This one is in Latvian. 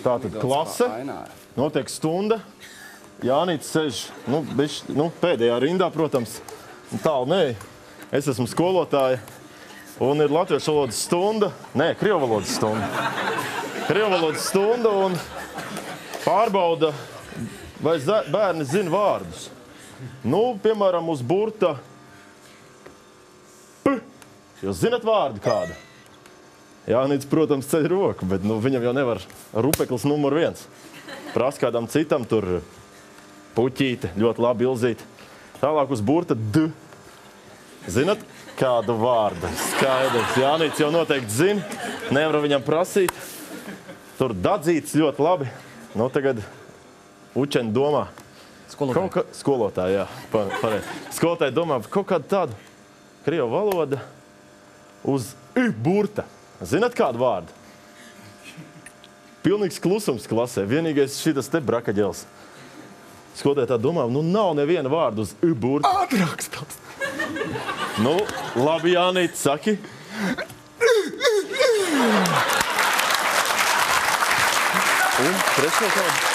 Tātad klase, notiek stunda. Jānis sēž, pēdējā rindā, protams, tālu nē. Es esmu skolotāja un ir latviešu valodas stunda, krievu valodas stunda. Krievu valodas stunda un pārbauda, vai bērni zina vārdus. Piemēram, uz burta P. Jūs zinat vārdu kādu? Jānis, protams, ceļ roku, bet viņam jau nevar rupeklis numur 1. Prasa kādam citam, tur puķīte, ļoti labi ilzīt. Tālāk uz burta D. Zinat kādu vārdu? Skaidrs. Jānis jau noteikti zina, nevar viņam prasīt. Tur dadzīts ļoti labi. Tagad učeni domā. Skolotāji, jā. Skolotāji domā kaut kādu tādu krievu valodu uz I burta. Zinat kādu vārdu? Pilnīgs klusums klasē. Vienīgais šitas te brakaģels. Skolotāji tā domā, nav neviena vārda uz I burta. Atrakstās. Labi, Jānīt, saki. Un trešo kādu.